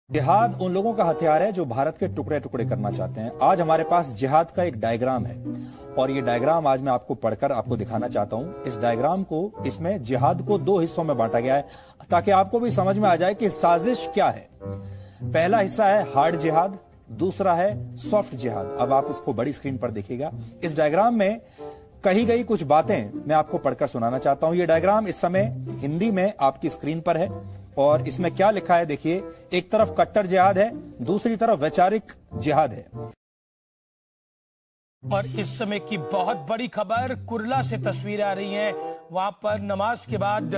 जिहाद उन लोगों का हथियार है जो भारत के टुकड़े टुकड़े करना चाहते हैं। आज हमारे पास जिहाद का एक डायग्राम है और ये डायग्राम आज मैं आपको पढ़कर आपको दिखाना चाहता हूं। इस डायग्राम को इसमें जिहाद को दो हिस्सों में बांटा गया है ताकि आपको भी समझ में आ जाए कि साजिश क्या है। पहला हिस्सा है हार्ड जिहाद, दूसरा है सॉफ्ट जिहाद। अब आप इसको बड़ी स्क्रीन पर देखिएगा। इस डायग्राम में कही गई कुछ बातें मैं आपको पढ़कर सुनाना चाहता हूं। यह डायग्राम इस समय हिंदी में आपकी स्क्रीन पर है और इसमें क्या लिखा है देखिए। एक तरफ कट्टर जिहाद है, दूसरी तरफ वैचारिक जिहाद है। और इस समय की बहुत बड़ी खबर, कुरला से तस्वीरें आ रही हैं। वहां पर नमाज के बाद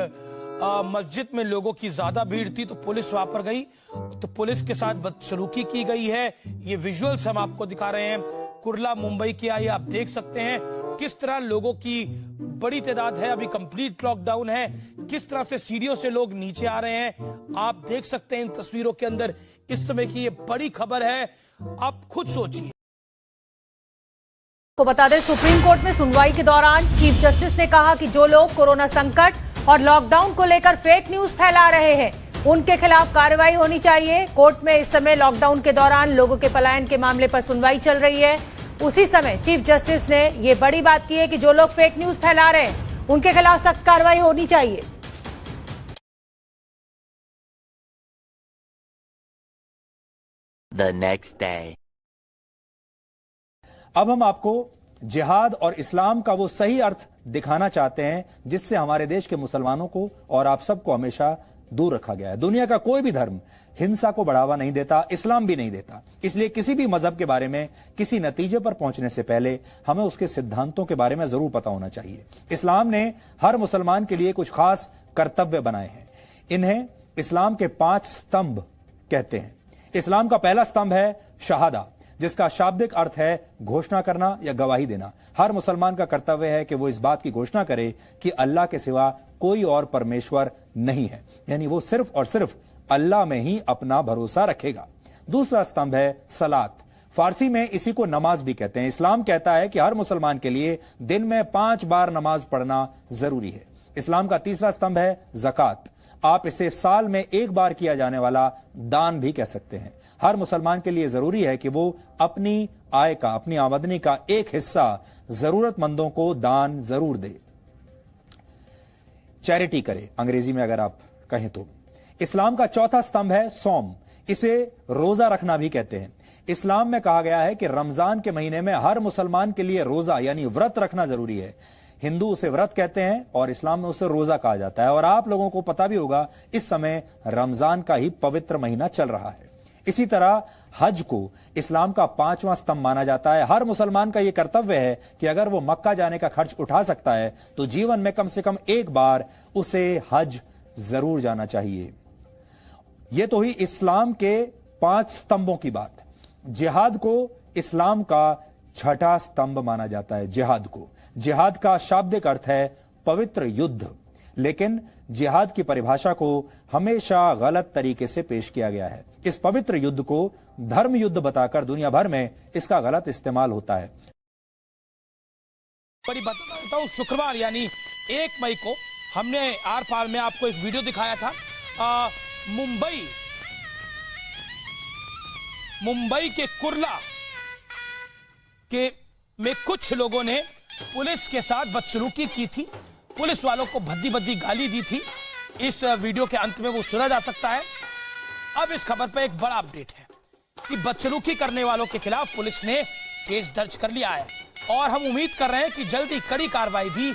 मस्जिद में लोगों की ज्यादा भीड़ थी तो पुलिस वहां पर गई तो पुलिस के साथ बदसलूकी की गई है। ये विजुअल्स हम आपको दिखा रहे हैं। कुरला मुंबई के आइए आप देख सकते हैं किस तरह लोगों की बड़ी तादाद है। अभी कंप्लीट लॉकडाउन है। किस तरह से सीढ़ियों से लोग नीचे आ रहे हैं आप देख सकते हैं इन तस्वीरों के अंदर। इस समय की ये बड़ी खबर है, आप खुद सोचिए। को बता दें, सुप्रीम कोर्ट में सुनवाई के दौरान चीफ जस्टिस ने कहा कि जो लोग कोरोना संकट और लॉकडाउन को लेकर फेक न्यूज फैला रहे हैं उनके खिलाफ कार्रवाई होनी चाहिए। कोर्ट में इस समय लॉकडाउन के दौरान लोगों के पलायन के मामले पर सुनवाई चल रही है। उसी समय चीफ जस्टिस ने ये बड़ी बात की है कि जो लोग फेक न्यूज फैला रहे हैं उनके खिलाफ सख्त कार्रवाई होनी चाहिए। The next day. अब हम आपको जिहाद और इस्लाम का वो सही अर्थ दिखाना चाहते हैं जिससे हमारे देश के मुसलमानों को और आप सबको हमेशा दूर रखा गया है। दुनिया का कोई भी धर्म हिंसा को बढ़ावा नहीं देता, इस्लाम भी नहीं देता। इसलिए किसी भी मजहब के बारे में किसी नतीजे पर पहुंचने से पहले हमें उसके सिद्धांतों के बारे में जरूर पता होना चाहिए। इस्लाम ने हर मुसलमान के लिए कुछ खास कर्तव्य बनाए हैं। इन्हें इस्लाम के 5 स्तंभ कहते हैं। इस्लाम का पहला स्तंभ है शहादा, जिसका शाब्दिक अर्थ है घोषणा करना या गवाही देना। हर मुसलमान का कर्तव्य है कि वो इस बात की घोषणा करे कि अल्लाह के सिवा कोई और परमेश्वर नहीं है, यानी वो सिर्फ और सिर्फ अल्लाह में ही अपना भरोसा रखेगा। दूसरा स्तंभ है सलात, फारसी में इसी को नमाज भी कहते हैं। इस्लाम कहता है कि हर मुसलमान के लिए दिन में 5 बार नमाज पढ़ना जरूरी है। इस्लाम का तीसरा स्तंभ है ज़कात। आप इसे साल में 1 बार किया जाने वाला दान भी कह सकते हैं। हर मुसलमान के लिए जरूरी है कि वो अपनी आय का, अपनी आमदनी का एक हिस्सा जरूरतमंदों को दान जरूर दे, चैरिटी करे अंग्रेजी में अगर आप कहें तो। इस्लाम का चौथा स्तंभ है सौम। इसे रोजा रखना भी कहते हैं। इस्लाम में कहा गया है कि रमजान के महीने में हर मुसलमान के लिए रोजा यानी व्रत रखना जरूरी है। हिंदू उसे व्रत कहते हैं और इस्लाम में उसे रोजा कहा जाता है। और आप लोगों को पता भी होगा इस समय रमजान का ही पवित्र महीना चल रहा है। इसी तरह हज को इस्लाम का 5वां स्तंभ माना जाता है। हर मुसलमान का यह कर्तव्य है कि अगर वो मक्का जाने का खर्च उठा सकता है तो जीवन में कम से कम 1 बार उसे हज जरूर जाना चाहिए। यह तो ही इस्लाम के 5 स्तंभों की बात। जिहाद को इस्लाम का 6ठा स्तंभ माना जाता है। जिहाद को, जिहाद का शाब्दिक अर्थ है पवित्र युद्ध, लेकिन जिहाद की परिभाषा को हमेशा गलत तरीके से पेश किया गया है। इस पवित्र युद्ध को धर्म युद्ध बताकर दुनिया भर में इसका गलत इस्तेमाल होता है। बड़ी बता देता हूं, शुक्रवार यानी 1 मई को हमने आर पार में आपको एक वीडियो दिखाया था। मुंबई के कुरला के में कुछ लोगों ने पुलिस के साथ बदसलूकी की थी। पुलिस वालों को भद्दी भद्दी गाली दी थी। इस वीडियो के अंत में वो सुना जा सकता है। अब इस खबर पर एक बड़ा अपडेट है कि बदसलूकी करने वालों के खिलाफ पुलिस ने केस दर्ज कर लिया है और हम उम्मीद कर रहे हैं कि जल्दी कड़ी कार्रवाई भी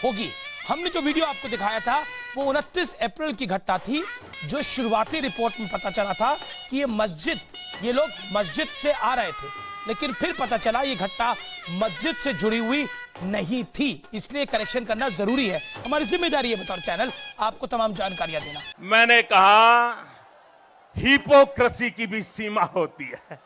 होगी। हमने जो वीडियो आपको दिखाया था वो 29 अप्रैल की घटना थी, जो शुरुआती रिपोर्ट में पता चला था कि ये लोग मस्जिद से आ रहे थे, लेकिन फिर पता चला ये घटना मस्जिद से जुड़ी हुई नहीं थी। इसलिए करेक्शन करना जरूरी है। हमारी जिम्मेदारी है बतौर चैनल आपको तमाम जानकारियां देना। मैंने कहा हिपोक्रेसी की भी सीमा होती है।